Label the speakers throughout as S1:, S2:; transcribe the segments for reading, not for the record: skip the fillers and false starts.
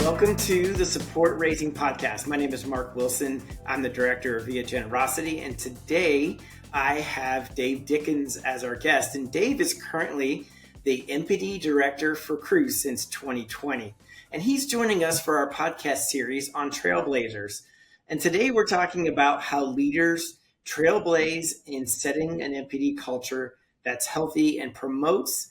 S1: Welcome to the Support Raising Podcast. My name is Mark Wilson. I'm the director of Via Generosity, and today I have Dave Dickens as our guest. And Dave is currently the Embody director for Cru since 2020. And he's joining us for our podcast series on Trailblazers. And today we're talking about how leaders trailblaze in setting an MPD culture that's healthy and promotes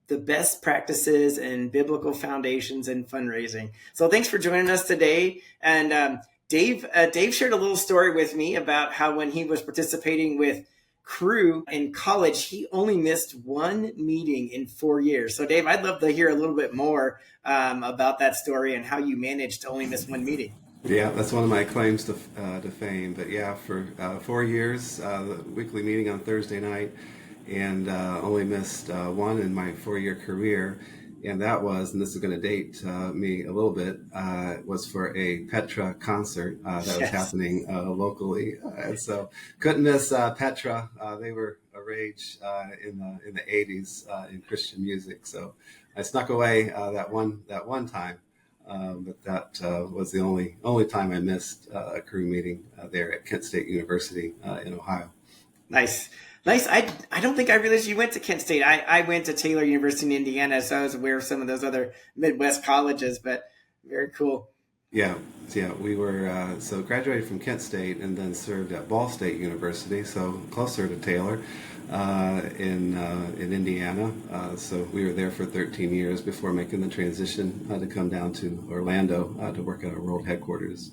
S1: the best practices and biblical foundations in fundraising. So thanks for joining us today. And Dave shared a little story with me about how when he was participating with Cru in college, he only missed one meeting in 4 years. So Dave, I'd love to hear a little bit more about that story and how you managed to only miss one meeting.
S2: Yeah, that's one of my claims to fame. But yeah, for 4 years, the weekly meeting on Thursday night, and only missed one in my 4-year career. And that was, and this is going to date me a little bit, was for a Petra concert that was happening locally. And so couldn't miss Petra. They were a rage in the 80s in Christian music. So I snuck away that one time. But that was the only time I missed a Cru meeting there at Kent State University in Ohio.
S1: Nice. I don't think I realized you went to Kent State. I went to Taylor University in Indiana, so I was aware of some of those other Midwest colleges, but very cool.
S2: Yeah, we were, so graduated from Kent State and then served at Ball State University, so closer to Taylor in Indiana. So we were there for 13 years before making the transition to come down to Orlando to work at our world headquarters.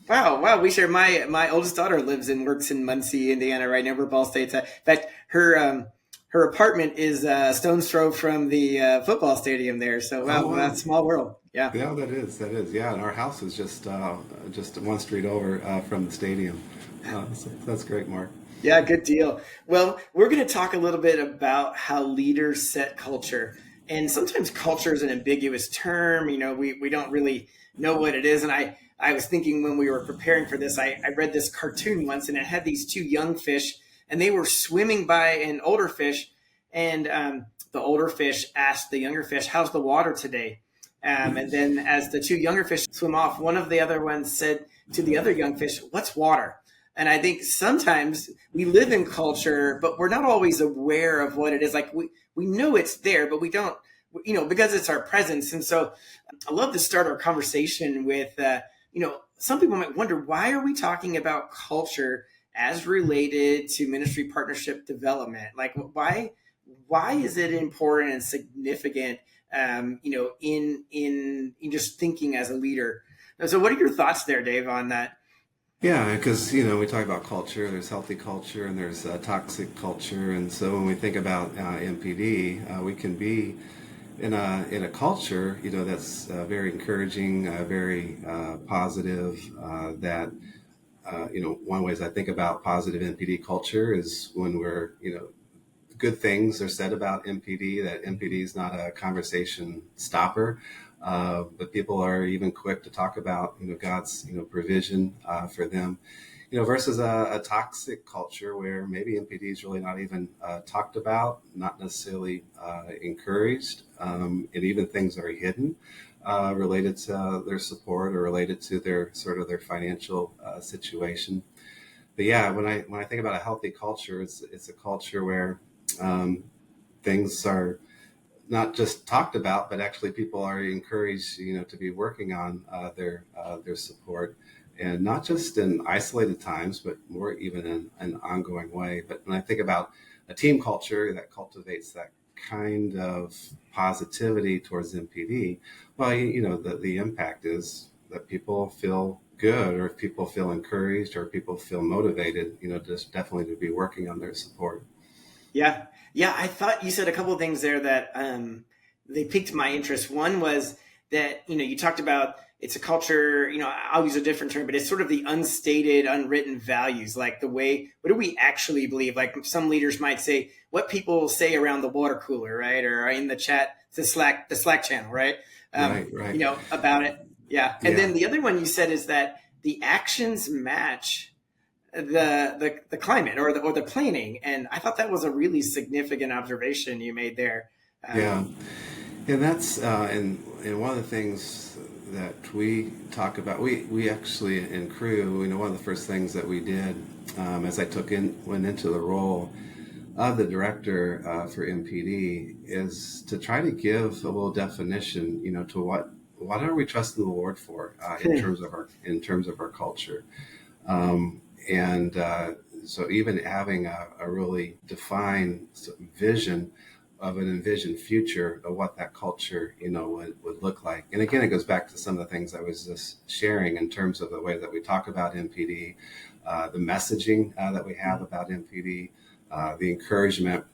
S1: Wow. We share. My oldest daughter lives and works in Muncie, Indiana, right near where Ball State's at. In fact, her apartment is a stone's throw from the football stadium there. So wow. That's a small world. Yeah.
S2: Yeah, that is. Yeah, and our house is just one street over from the stadium. So that's great, Mark.
S1: Yeah, good deal. Well, we're going to talk a little bit about how leaders set culture. And sometimes culture is an ambiguous term. You know, we don't really know what it is. And I was thinking when we were preparing for this, I read this cartoon once, and it had these two young fish, and they were swimming by an older fish. And the older fish asked the younger fish, "How's the water today?" And then as the two younger fish swim off, one of the other ones said to the other young fish, "What's water?" And I think sometimes we live in culture, but we're not always aware of what it is. Like we know it's there, but we don't, because it's our presence. And so I love to start our conversation with, some people might wonder, why are we talking about culture as related to ministry partnership development? Like why is it important and significant, in just thinking as a leader? So what are your thoughts there, Dave, on that?
S2: Yeah, because, we talk about culture, there's healthy culture and there's toxic culture. And so when we think about MPD, we can be in a culture, that's very encouraging, very positive, that, one ways I think about positive MPD culture is when we're, good things are said about MPD, that MPD is not a conversation stopper. But people are even quick to talk about, God's, provision for them, versus a toxic culture where maybe MPD is really not even talked about, not necessarily encouraged, and even things are hidden related to their support or related to their financial situation. But yeah, when I think about a healthy culture, it's a culture where things are not just talked about, but actually people are encouraged, to be working on their support, and not just in isolated times, but more even in an ongoing way. But when I think about a team culture that cultivates that kind of positivity towards MPD, well, the impact is that people feel good, or people feel encouraged, or people feel motivated, just definitely to be working on their support.
S1: Yeah, I thought you said a couple of things there that they piqued my interest. One was that, you talked about it's a culture, I'll use a different term, but it's sort of the unstated, unwritten values, like what do we actually believe? Like some leaders might say what people say around the water cooler, right? Or in the chat, the Slack channel, right?
S2: Right.
S1: About it. Yeah. And then the other one you said is that the actions match the climate or the planning. And I thought that was a really significant observation you made there.
S2: And that's and one of the things that we talk about, we actually in crew, one of the first things that we did as I went into the role of the director for MPD is to try to give a little definition, to what are we trusting the Lord for in terms of our culture, and so even having a really defined vision of an envisioned future of what that culture, would look like. And again, it goes back to some of the things I was just sharing in terms of the way that we talk about MPD, the messaging that we have about MPD, the encouragement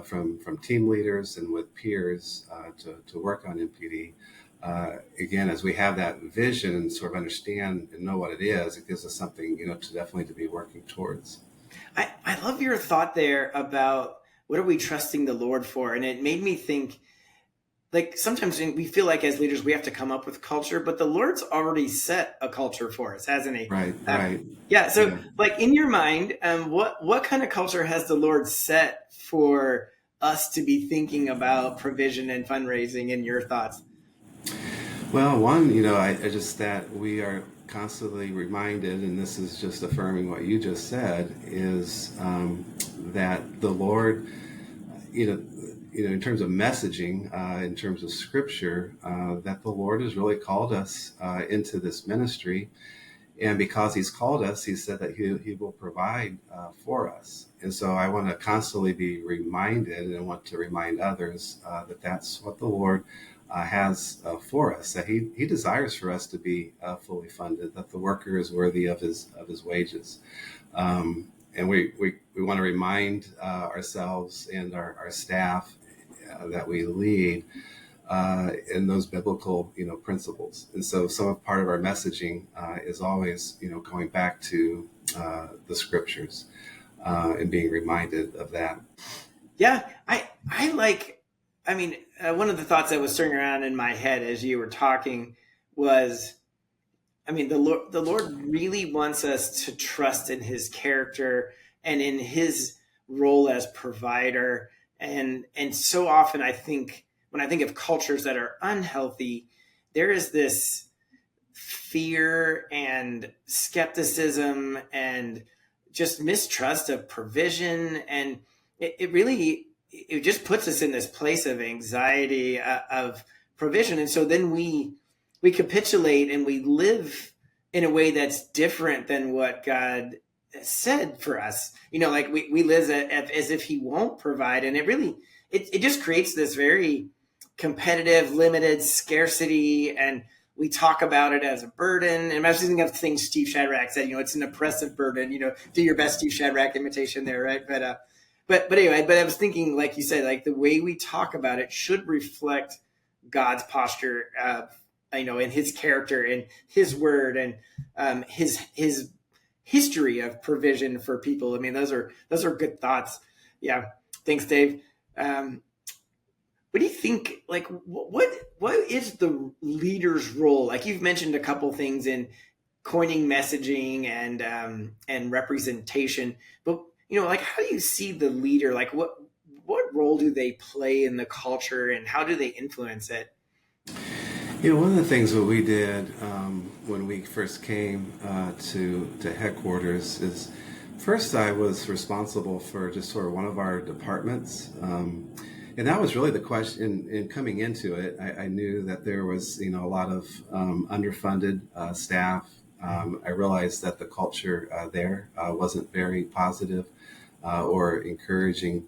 S2: from team leaders and with peers to work on MPD. Again, as we have that vision and sort of understand and know what it is, it gives us something, to be working towards.
S1: I love your thought there about what are we trusting the Lord for? And it made me think, like, sometimes we feel like as leaders, we have to come up with culture, but the Lord's already set a culture for us, hasn't he?
S2: Right.
S1: Yeah. So like in your mind, what kind of culture has the Lord set for us to be thinking about provision and fundraising in your thoughts?
S2: Well, one, I just that we are constantly reminded, and this is just affirming what you just said, is that the Lord, in terms of messaging, in terms of scripture, that the Lord has really called us into this ministry. And because he's called us, he said that he will provide for us. And so I want to constantly be reminded and want to remind others that that's what the Lord has for us, that he desires for us to be fully funded, that the worker is worthy of his wages. And we want to remind ourselves and our staff that we lead in those biblical, principles. And so part of our messaging is always, going back to the scriptures and being reminded of that.
S1: Yeah, I like. One of the thoughts that was stirring around in my head as you were talking was, the Lord really wants us to trust in his character and in his role as provider. And so often when I think of cultures that are unhealthy, there is this fear and skepticism and just mistrust of provision. And it just puts us in this place of anxiety of provision. And so then we capitulate and we live in a way that's different than what God said for us. Like we live as if he won't provide. And it just creates this very competitive, limited scarcity. And we talk about it as a burden. And I was thinking of things Steve Shadrack said, it's an oppressive burden, do your best Steve Shadrack imitation there, right? But anyway, I was thinking, like you said, like the way we talk about it should reflect God's posture, in his character and his word and his history of provision for people. Those are good thoughts. Yeah. Thanks, Dave. What do you think, like, what is the leader's role? Like you've mentioned a couple things in coining messaging and representation, but like how do you see the leader? Like what role do they play in the culture and how do they influence it?
S2: One of the things that we did when we first came to headquarters is first I was responsible for just sort of one of our departments. And that was really the question in coming into it. I knew that there was, a lot of underfunded staff. I realized that the culture there wasn't very positive or encouraging.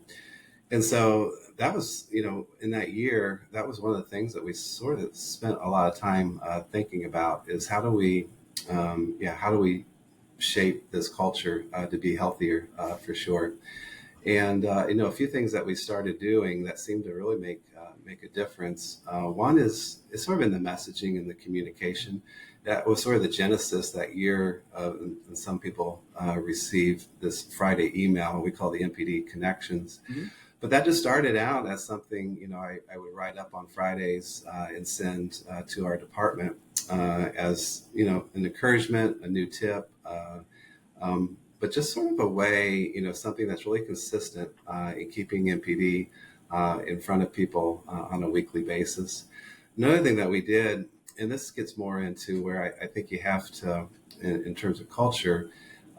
S2: And so that was, in that year, that was one of the things that we sort of spent a lot of time thinking about is how do we shape this culture to be healthier for sure. And, a few things that we started doing that seemed to really make a difference. One is sort of in the messaging and the communication. That was sort of the genesis that year. And some people received this Friday email we call the MPD Connections. Mm-hmm. But that just started out as something, I would write up on Fridays and send to our department as, an encouragement, a new tip, but just sort of a way, something that's really consistent in keeping MPD in front of people on a weekly basis. Another thing that we did and this gets more into where I think you have to, in terms of culture,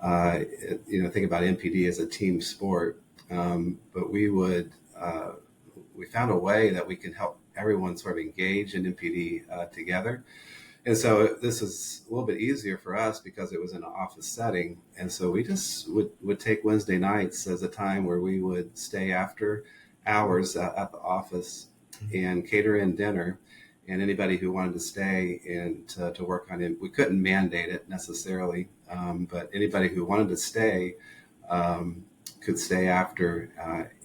S2: think about MPD as a team sport. But we found a way that we can help everyone sort of engage in MPD together. And so this is a little bit easier for us because it was in an office setting. And so we just would take Wednesday nights as a time where we would stay after hours at the office and cater in dinner. And anybody who wanted to stay and to work on it, we couldn't mandate it necessarily, but anybody who wanted to stay could stay after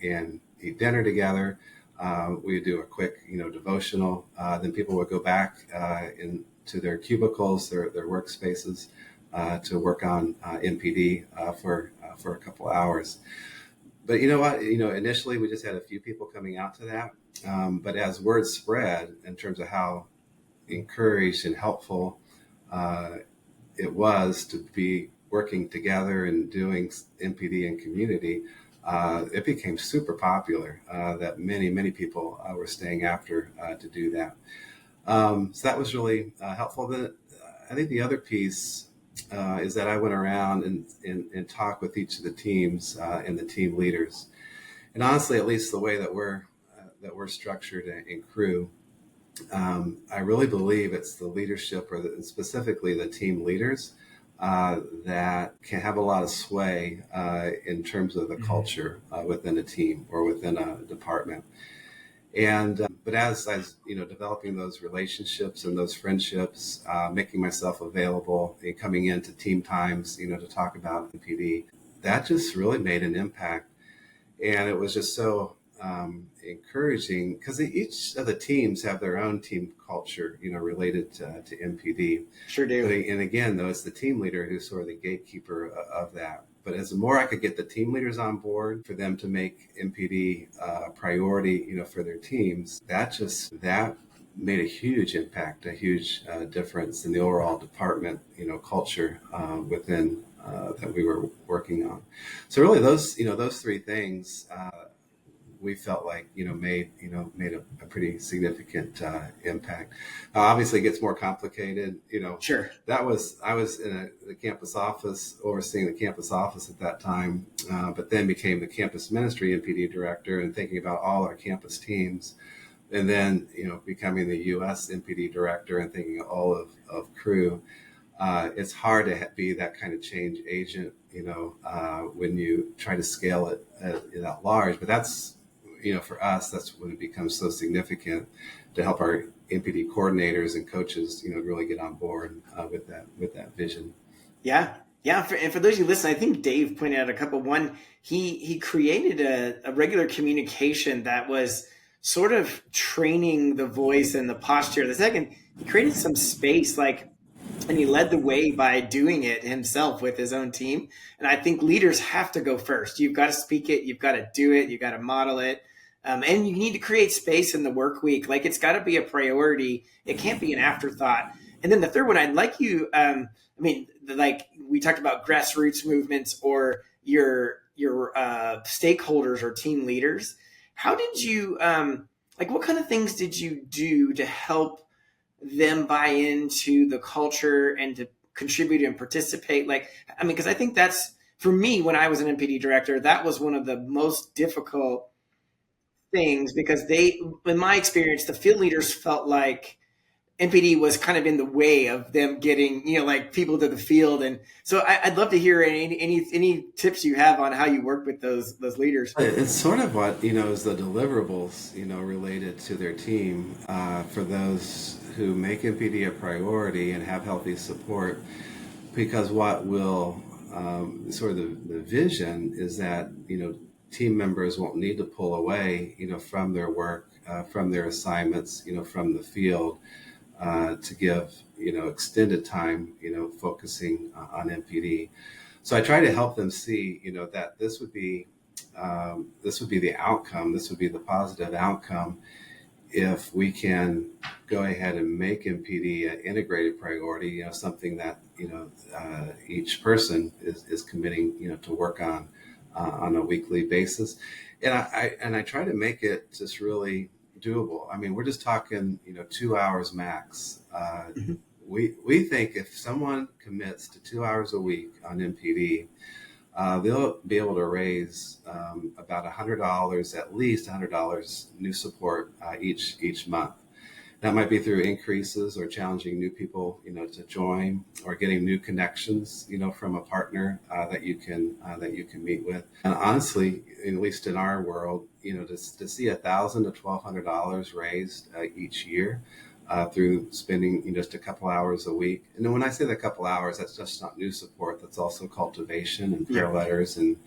S2: and eat dinner together. We would do a quick, devotional. Then people would go back into their cubicles, their workspaces, to work on MPD for a couple hours. But you know what? Initially we just had a few people coming out to that. But as word spread in terms of how encouraged and helpful it was to be working together and doing MPD in community, it became super popular that many people were staying after to do that. So that was really helpful. I think the other piece is that I went around and talked with each of the teams and the team leaders. And honestly, at least the way that we're structured in Crew, I really believe it's the leadership, specifically the team leaders, that can have a lot of sway in terms of the culture within a team or within a department. And but as I was, developing those relationships and those friendships, making myself available and coming into team times, to talk about MPD, that just really made an impact. And it was just so encouraging because each of the teams have their own team culture, related to MPD.
S1: Sure do.
S2: And again, though, it's the team leader who's sort of the gatekeeper of that. But as the more I could get the team leaders on board for them to make MPD a priority, for their teams, that made a huge impact, a huge difference in the overall department, culture within that we were working on. So really, those three things we felt like made a pretty significant impact. Obviously, it gets more complicated.
S1: Sure.
S2: I was in the campus office, overseeing the campus office at that time, but then became the campus ministry MPD director and thinking about all our campus teams, and then becoming the U.S. MPD director and thinking all of Crew. It's hard to be that kind of change agent, when you try to scale it that large. But that's, for us, that's when it becomes so significant to help our MPD coordinators and coaches, really get on board with that vision.
S1: Yeah. And for those of you listening, I think Dave pointed out a couple. One, he created a regular communication that was sort of training the voice and the posture. The second, he created some space, and he led the way by doing it himself with his own team. And I think leaders have to go first. You've got to speak it. You've got to do it. You've got to model it. And you need to create space in the work week. It's got to be a priority. It can't be an afterthought. And then the third one, I'd like you, we talked about grassroots movements or your stakeholders or team leaders. How did you, what kind of things did you do to help them buy into the culture and to contribute and participate? Because I think that's, for me, when I was an MPD director, that was one of the most difficult things, because in my experience, the field leaders felt like MPD was kind of in the way of them getting, people to the field. And so I'd love to hear any tips you have on how you work with those leaders.
S2: It's sort of what, is the deliverables, related to their team for those who make MPD a priority and have healthy support, because what will sort of the vision is that, team members won't need to pull away, from their work, from their assignments, from the field, to give, extended time, focusing on MPD. So I try to help them see, that this would be the outcome. This would be the positive outcome if we can go ahead and make MPD an integrated priority, something that, each person is committing, to work on a weekly basis. And I try to make it just really doable. I mean, we're just talking, 2 hours max.
S1: Mhm.
S2: We think if someone commits to 2 hours a week on MPD, they'll be able to raise about $100, at least $100 new support each month. That might be through increases or challenging new people, to join, or getting new connections, from a partner that you can meet with. And honestly, at least in our world, to see $1,000 to $1,200 raised each year through spending, just a couple hours a week. And then when I say the couple hours, that's just not new support. That's also cultivation and prayer letters and,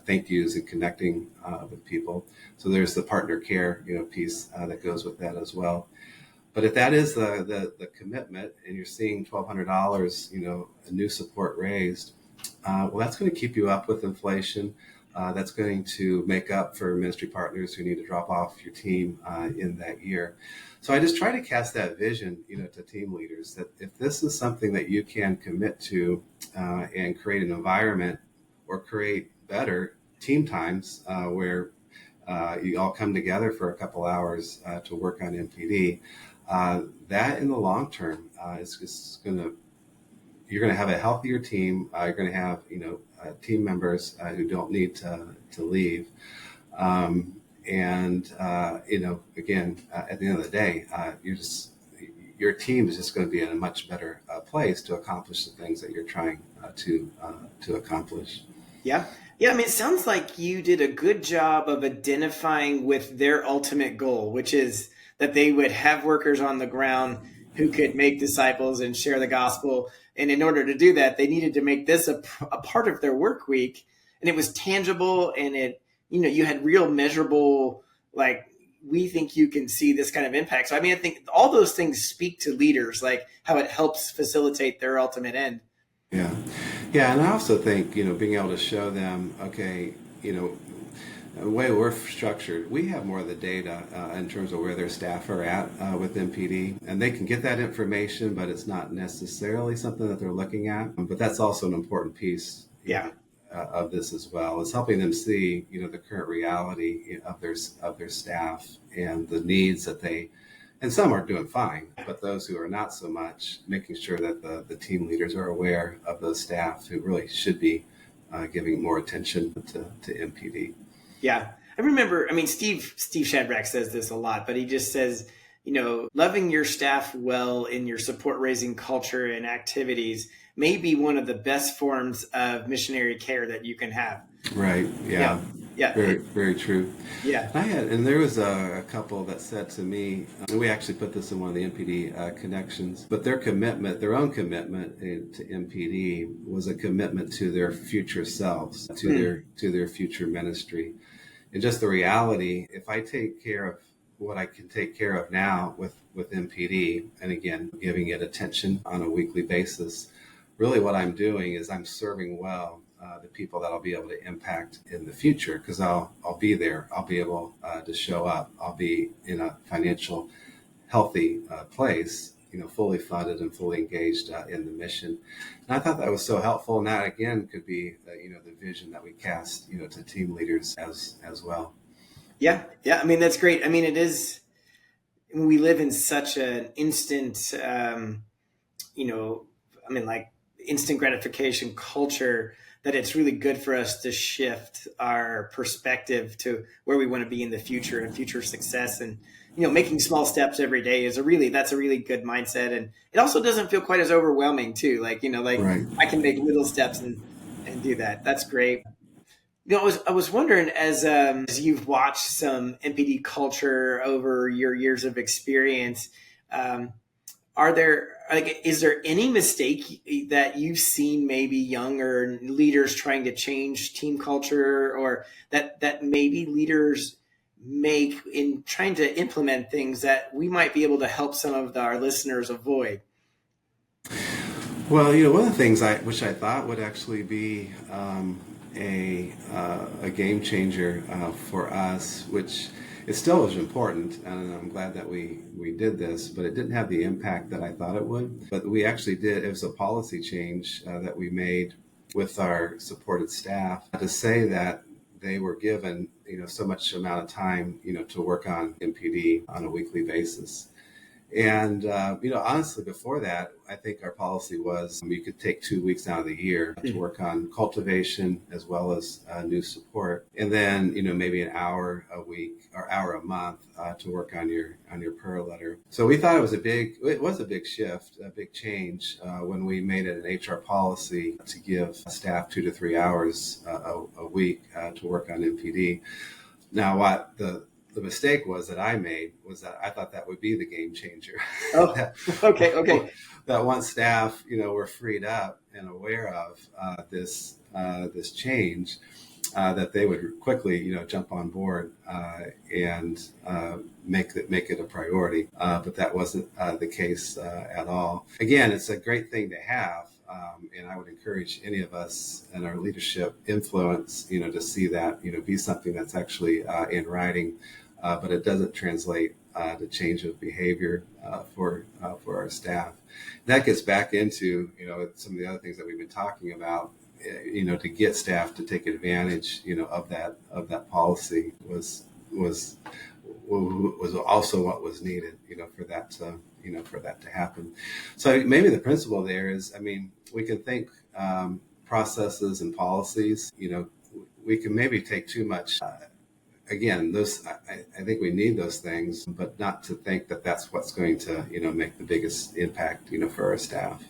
S2: thank yous and connecting with people. So there's the partner care, piece that goes with that as well. But if that is the commitment, and you're seeing $1,200, a new support raised, well, that's going to keep you up with inflation. That's going to make up for ministry partners who need to drop off your team in that year. So I just try to cast that vision, to team leaders, that if this is something that you can commit to and create an environment or create better team times where you all come together for a couple hours to work on MPD, that in the long term is just you're going to have a healthier team. You're going to have, team members who don't need to leave. Again, at the end of the day, your team is just going to be in a much better place to accomplish the things that you're trying to accomplish.
S1: Yeah. Yeah. I mean, it sounds like you did a good job of identifying with their ultimate goal, which is that they would have workers on the ground who could make disciples and share the gospel. And in order to do that, they needed to make this a part of their work week. And it was tangible, and you had real measurable, like, we think you can see this kind of impact. So, I mean, I think all those things speak to leaders, like how it helps facilitate their ultimate end.
S2: Yeah. Yeah. And I also think, being able to show them, okay, the way we're structured, we have more of the data in terms of where their staff are at with MPD, and they can get that information, but it's not necessarily something that they're looking at. But that's also an important piece of this as well, is helping them see, the current reality of their staff and the needs that and some are doing fine, but those who are not so much, making sure that the team leaders are aware of those staff who really should be giving more attention to MPD.
S1: Yeah. I remember, Steve Shadrach says this a lot, but he just says, loving your staff well in your support raising culture and activities may be one of the best forms of missionary care that you can have.
S2: Right. Yeah.
S1: Yeah.
S2: Very, very true.
S1: Yeah.
S2: And there was a couple that said to me, and we actually put this in one of the MPD connections, but their own commitment to MPD was a commitment to their future selves, to their future ministry. And just the reality, if I take care of what I can take care of now with MPD, and again, giving it attention on a weekly basis, really what I'm doing is I'm serving well the people that I'll be able to impact in the future, because I'll be there. I'll be able to show up. I'll be in a financial, healthy place, fully funded and fully engaged in the mission. And I thought that was so helpful. And that, again, could be, the vision that we cast, to team leaders as well.
S1: Yeah. Yeah. That's great. It is, we live in such an instant, instant gratification culture, that it's really good for us to shift our perspective to where we want to be in the future and future success. And, making small steps every day that's a really good mindset. And it also doesn't feel quite as overwhelming too. Right. I can make little steps and do that. That's great. I was wondering, as you've watched some MPD culture over your years of experience, is there any mistake that you've seen maybe younger leaders trying to change team culture, or that maybe leaders make in trying to implement things that we might be able to help some of our listeners avoid?
S2: Well, one of the things which I thought would actually be a game changer for us, which it still is important, and I'm glad that we did this, but it didn't have the impact that I thought it would. But we actually did. It was a policy change that we made with our supported staff to say that they were given, so much amount of time, to work on MPD on a weekly basis. And, honestly, before that, I think our policy was you could take 2 weeks out of the year to work on cultivation as well as new support. And then, maybe an hour a week or hour a month to work on your per letter. So we thought it was a big shift, a big change when we made it an HR policy to give staff 2 to 3 hours a week to work on MPD. Now, what the mistake was that I made was that I thought that would be the game changer.
S1: Oh, okay.
S2: That once staff, were freed up and aware of this change, that they would quickly, jump on board and make it a priority. But that wasn't the case at all. Again, it's a great thing to have. And I would encourage any of us and our leadership influence, to see that, be something that's actually in writing, but it doesn't translate to change of behavior for our staff. That gets back into, some of the other things that we've been talking about. To get staff to take advantage, of that policy was also what was needed, for that to happen. So maybe the principle there is, we can think processes and policies, we can maybe take too much. Again, I think we need those things, but not to think that that's what's going to, make the biggest impact, for our staff.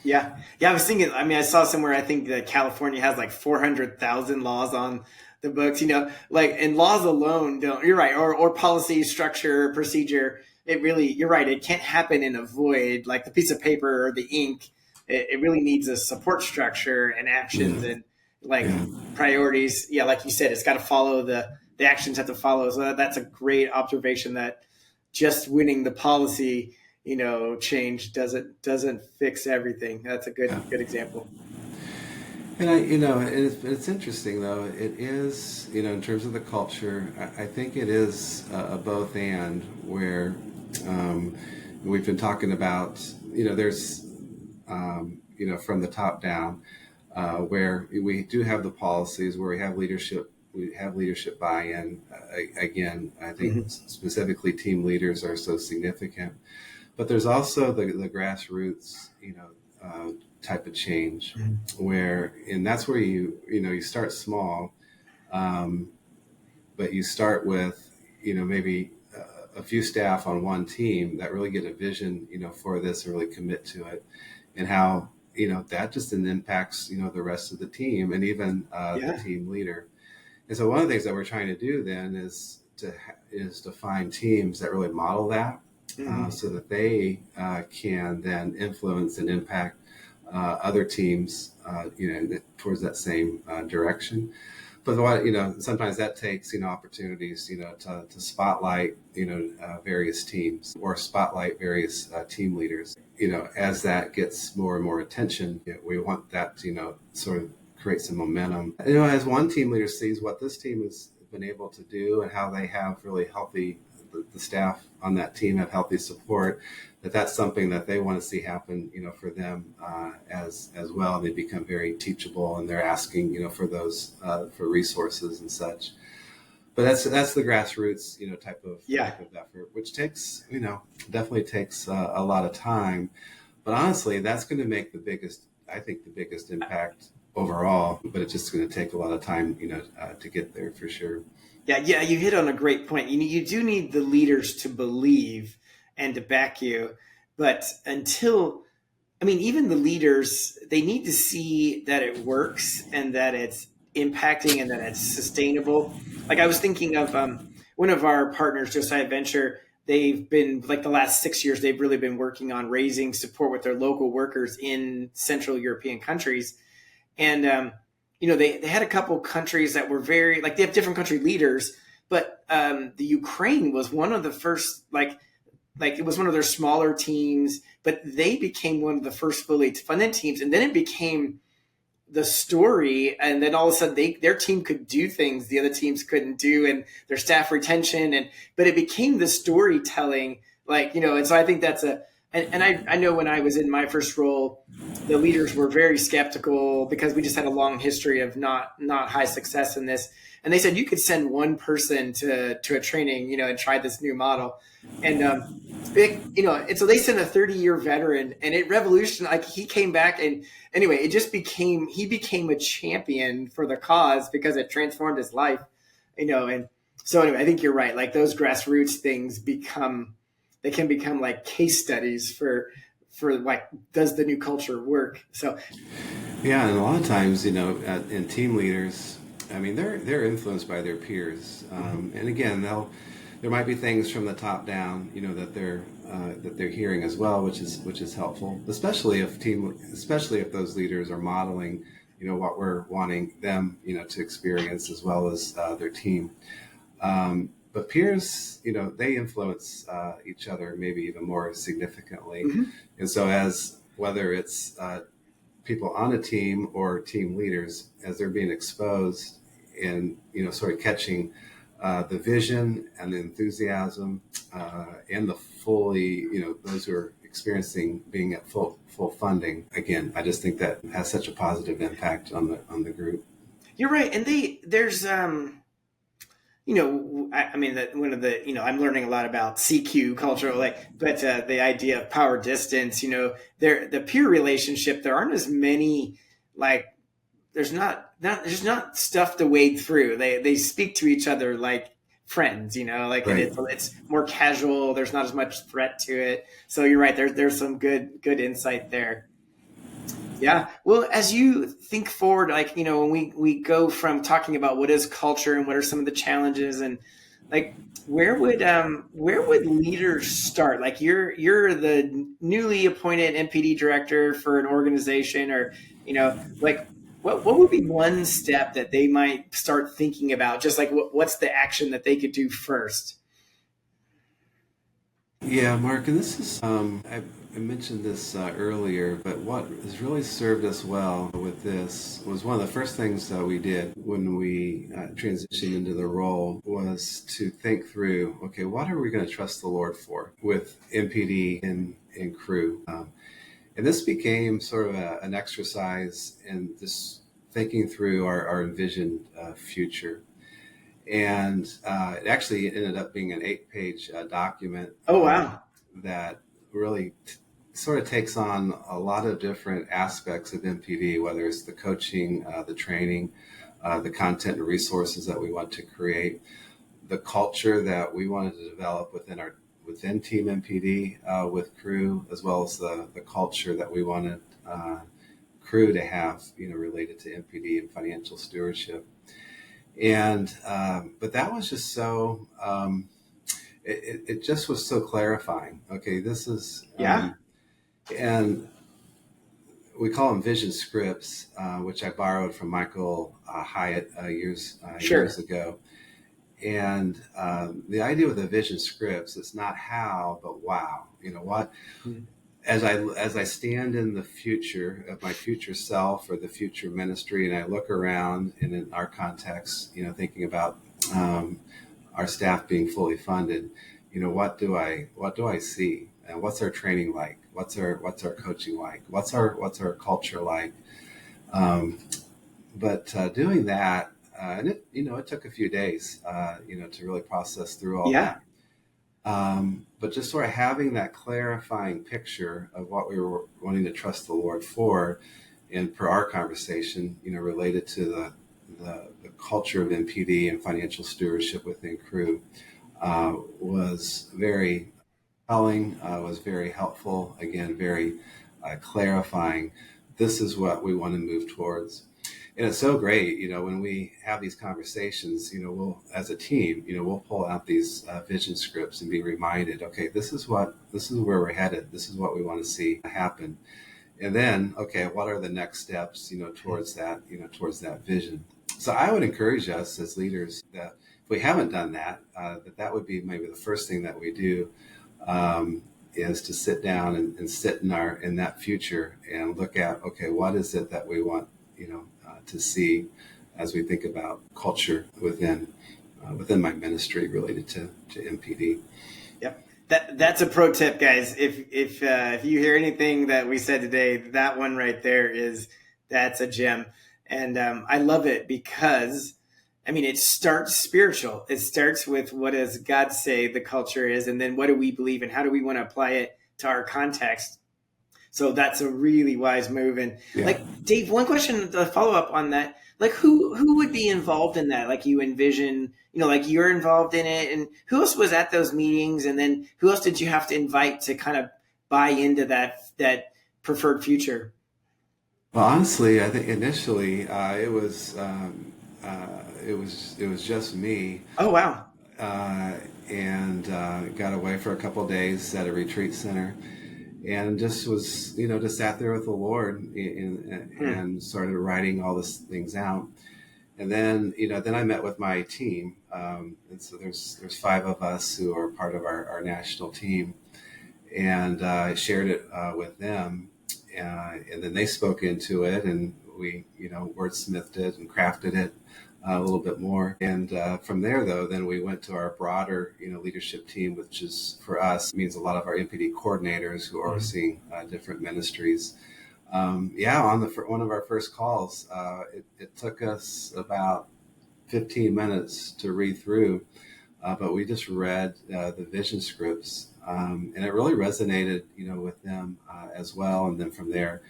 S1: Yeah. I was thinking, I saw somewhere, I think that California has like 400,000 laws on the books, and laws alone don't, you're right. Or policy, structure, procedure. You're right. It can't happen in a void, like the piece of paper or the ink. It really needs a support structure and actions and priorities. Yeah. Like you said, it's got to follow the actions have to follow. So that's a great observation that just winning the policy, change doesn't fix everything. That's a good example.
S2: And it's interesting though. It is, in terms of the culture, I think it is a both and where we've been talking about, there's, from the top down, where we do have the policies, where we have leadership buy-in. Again, I think specifically team leaders are so significant. But there's also the grassroots, type of change, and that's where you start small, but you start with, maybe a few staff on one team that really get a vision, for this and really commit to it, and how, that just then impacts, the rest of the team and even the team leader. And so one of the things that we're trying to do then is to find teams that really model that. So that they can then influence and impact other teams, towards that same direction. But sometimes that takes, opportunities, to spotlight, various teams or spotlight various team leaders. As that gets more and more attention, we want that to, sort of create some momentum. As one team leader sees what this team has been able to do and how they have really healthy, the staff on that team have healthy support, that's something that they want to see happen, for them as well. They become very teachable and they're asking, for those, for resources and such. But that's the grassroots, type of effort, which takes, definitely takes a lot of time. But honestly, that's going to make the biggest impact overall. But it's just going to take a lot of time, to get there for sure.
S1: Yeah, you hit on a great point. You do need the leaders to believe and to back you. But even the leaders, they need to see that it works and that it's impacting and that it's sustainable. Like I was thinking of one of our partners, Josiah Venture. They've been, the last 6 years, they've really been working on raising support with their local workers in Central European countries. And, they had a couple countries that were very, they have different country leaders, but the Ukraine was one of the first, it was one of their smaller teams, but they became one of the first fully funded teams. And then it became the story. And then all of a sudden their team could do things the other teams couldn't do, and their staff retention. But it became the storytelling, and so I think that's I know when I was in my first role, the leaders were very skeptical because we just had a long history of not high success in this. and they said you could send one person to a training, and try this new model. And and so they sent a 30-year veteran, and it revolutionized. Like, he came back, and anyway, he became a champion for the cause because it transformed his life. And so anyway, I think you're right. Like, those grassroots things can become like case studies for like, does the new culture work? So
S2: Yeah, and a lot of times, in team leaders, I mean, they're influenced by their peers, and again, there might be things from the top down, that they're hearing as well, which is helpful, especially if those leaders are modeling, what we're wanting them, to experience, as well as their team. But peers, they influence each other maybe even more significantly, and so whether it's people on a team or team leaders, as they're being exposed and sort of catching the vision and the enthusiasm and the fully, those who are experiencing being at full funding. Again, I just think that has such a positive impact on the group.
S1: You're right, and there's I mean, that one of the, I'm learning a lot about CQ culture, but the idea of power distance, the peer relationship, there aren't as many, like, there's not stuff to wade through. They speak to each other like friends, like, right. It's more casual. There's not as much threat to it. So you're right. There's some good insight there. Yeah. Well, as you think forward, like, when we go from talking about what is culture and what are some of the challenges, and like, where would leaders start? Like, you're the newly appointed MPD director for an organization, or, like, what would be one step that they might start thinking about? Just like, what's the action that they could do first?
S2: Yeah, Mark, and this is, I mentioned this earlier, but what has really served us well with this was one of the first things that we did when we transitioned into the role was to think through, okay, what are we going to trust the Lord for with MPD and crew? And this became sort of an exercise in this thinking through our envisioned future. And it actually ended up being an 8-page document.
S1: Oh, wow.
S2: That really sort of takes on a lot of different aspects of MPD, whether it's the coaching, the training, the content and resources that we want to create, the culture that we wanted to develop within Team MPD with crew, as well as the culture that we wanted crew to have, related to MPD and financial stewardship. And but that was just so it just was so clarifying. Okay, this is and we call them vision scripts, which I borrowed from Michael Hyatt years ago. And the idea with the vision scripts is not how, but wow. What? As I stand in the future of my future self or the future ministry, and I look around, and in our context, thinking about our staff being fully funded, what do I see, and what's our training like? What's our coaching like? What's our culture like? But doing that, and it took a few days, to really process through all that. But just sort of having that clarifying picture of what we were wanting to trust the Lord for, and per our conversation, related to the culture of MPD and financial stewardship within crew, was very telling, was very helpful. Again, very clarifying. This is what we want to move towards. And it's so great, when we have these conversations, we'll, as a team, we'll pull out these vision scripts and be reminded, okay, this is where we're headed. This is what we want to see happen. And then, okay, what are the next steps, towards that vision? So I would encourage us as leaders that if we haven't done that, that would be maybe the first thing that we do, is to sit down and sit in that future and look at, okay, what is it that we want, to see as we think about culture within my ministry related to MPD.
S1: Yep. That's a pro tip, guys. If you hear anything that we said today, that one right there that's a gem. And I love it because I mean, it starts spiritual. It starts with what does God say the culture is, and then what do we believe and how do we want to apply it to our context. So that's a really wise move. And
S2: Yeah.
S1: like Dave, one question to follow up on that, like who would be involved in that? Like you envision, like you're involved in it, and who else was at those meetings, and then who else did you have to invite to kind of buy into that preferred future?
S2: Well, honestly, I think initially it was just me,
S1: Oh wow.
S2: uh, and got away for a couple of days at a retreat center, and just was just sat there with the Lord
S1: Hmm.
S2: and started writing all these things out. And then then I met with my team, and so there's five of us who are part of our national team, and I shared it with them, and then they spoke into it, and we wordsmithed it and crafted it a little bit more. And from there, though, then we went to our broader leadership team, which is for us means a lot of our MPD coordinators who are overseeing different ministries. On one of our first calls, it took us about 15 minutes to read through, but we just read the vision scripts, and it really resonated, with them as well. And then from there,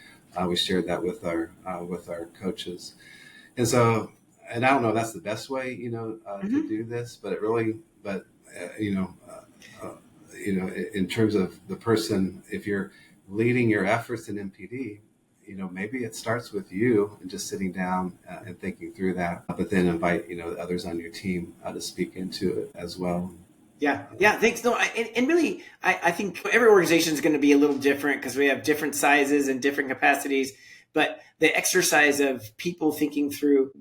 S2: we shared that with our coaches. And so, and I don't know if that's the best way, to
S1: Hmm.
S2: do this, but it really, but uh, you know, uh, uh, in terms of the person, if you're leading your efforts in MPD, maybe it starts with you and just sitting down and thinking through that, but then invite, others on your team to speak into it as well.
S1: Yeah, yeah. Thanks. No, and really, I think every organization is going to be a little different because we have different sizes and different capacities. But the exercise of people thinking through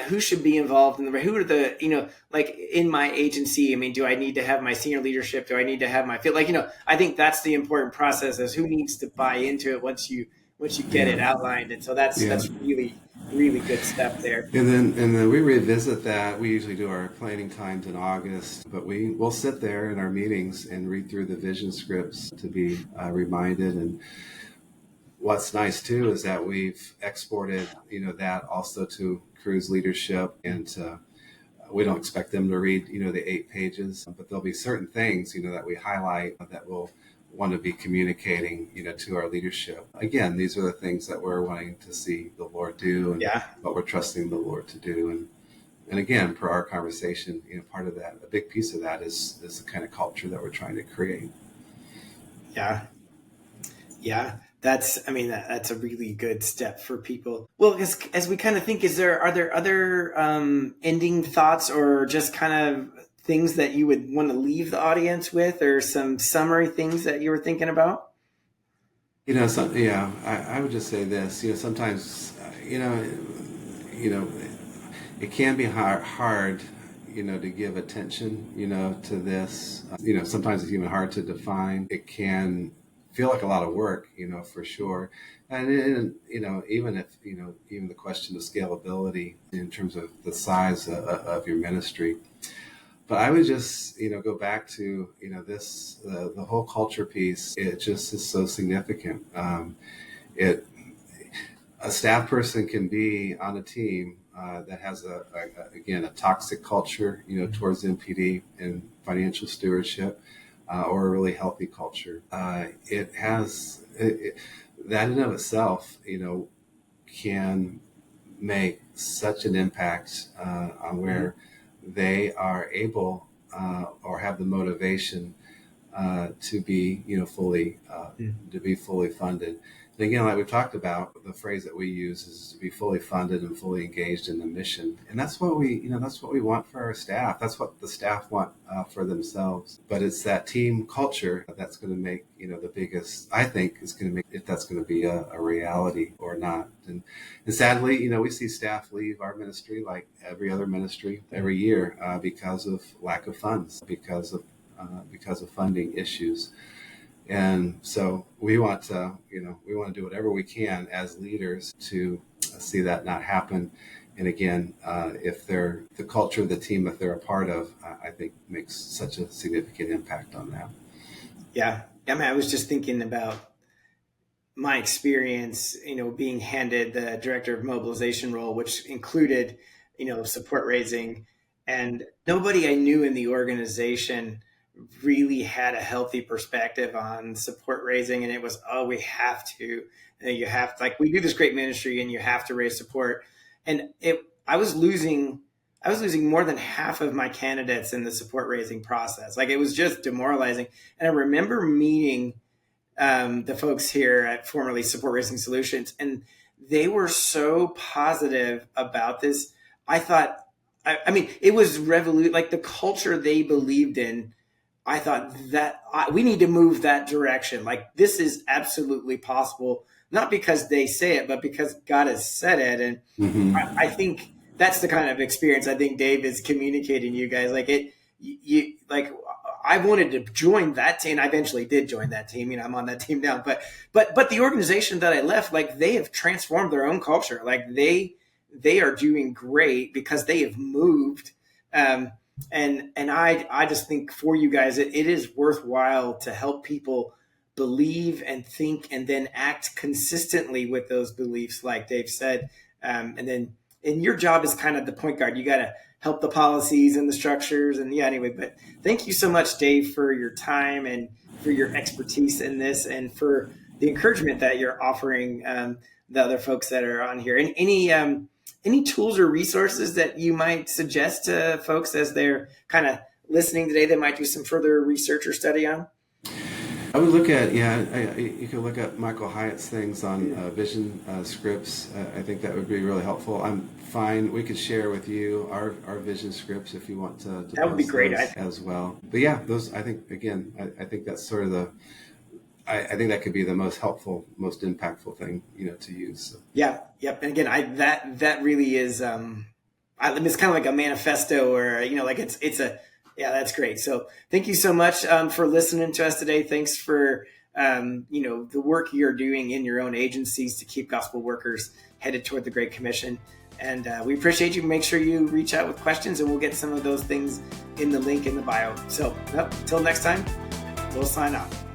S1: who should be involved in who are the like in my agency. I mean, do I need to have my senior leadership? Do I need to have my feel? Like I think that's the important process is who needs to buy into it once you get
S2: Yeah,
S1: it outlined. And so that's
S2: yeah.
S1: that's really good step there.
S2: And then we revisit that. We usually do our planning times in August, but we'll sit there in our meetings and read through the vision scripts to be reminded. And what's nice too is that we've exported, that also to cruise leadership, and we don't expect them to read, the 8 pages, but there'll be certain things, that we highlight that we'll want to be communicating, to our leadership. Again, these are the things that we're wanting to see the Lord do and
S1: Yeah,
S2: what we're trusting the Lord to do. And again, per our conversation, part of that, a big piece of that is the kind of culture that we're trying to create.
S1: yeah. Yeah, I mean, that's a really good step for people. Well, as we kind of think, are there other ending thoughts or just kind of things that you would want to leave the audience with, or some summary things that you were thinking about?
S2: I would just say this, sometimes, you know, it can be hard, to give attention, to this. Sometimes it's even hard to define. It can feel like a lot of work, for sure. And even if, even the question of scalability in terms of the size of your ministry. But I would just, go back to, this, the whole culture piece. It just is so significant. It A staff person can be on a team that has again a toxic culture, towards MPD and financial stewardship, or a really healthy culture. That in of itself, can make such an impact on
S1: Mm-hmm.
S2: where they are able or have the motivation to be, to be fully funded. And again, like we've talked about, the phrase that we use is to be fully funded and fully engaged in the mission. And that's what we want for our staff. That's what the staff want for themselves. But it's that team culture that's going to make, the biggest, I think, is going to make if that's going to be a reality or not. And sadly, we see staff leave our ministry like every other ministry every year because of lack of funds, because of funding issues. And so we want to do whatever we can as leaders to see that not happen. And again, if they're the culture of the team, if they're a part of, I think makes such a significant impact on that.
S1: Yeah, I mean, I was just thinking about my experience, being handed the director of mobilization role, which included, support raising, and nobody I knew in the organization really had a healthy perspective on support raising. And it was, oh, we have to, you have to, like, we do this great ministry and you have to raise support. And I was losing more than half of my candidates in the support raising process. Like, it was just demoralizing. And I remember meeting the folks here at formerly Support Raising Solutions, and they were so positive about this. I thought, I mean, it was like the culture they believed in. I thought that we need to move that direction. Like, this is absolutely possible, not because they say it, but because God has said it. And I think that's the kind of experience I think Dave is communicating to you guys. Like, I wanted to join that team. I eventually did join that team. I'm on that team now. But the organization that I left, like, they have transformed their own culture. Like, they are doing great because they have moved. And I just think for you guys, it is worthwhile to help people believe and think and then act consistently with those beliefs, like Dave said. And your job is kind of the point guard. You got to help the policies and the structures. And anyway, but thank you so much, Dave, for your time and for your expertise in this and for the encouragement that you're offering the other folks that are on here. And any tools or resources that you might suggest to folks as they're kind of listening today that might do some further research or study on?
S2: I would look at, you can look at Michael Hyatt's things on vision scripts. I think that would be really helpful. I'm fine. We could share with you our vision scripts if you want to
S1: that would be great
S2: as well. But yeah, those, I think, again, I think that's sort of I think that could be the most helpful, most impactful thing, to use. So.
S1: Yeah. Yep. And again, that really is, it's kind of like a manifesto or, like that's great. So thank you so much for listening to us today. Thanks for, the work you're doing in your own agencies to keep gospel workers headed toward the Great Commission. And we appreciate you. Make sure you reach out with questions and we'll get some of those things in the link in the bio. So until next time, we'll sign off.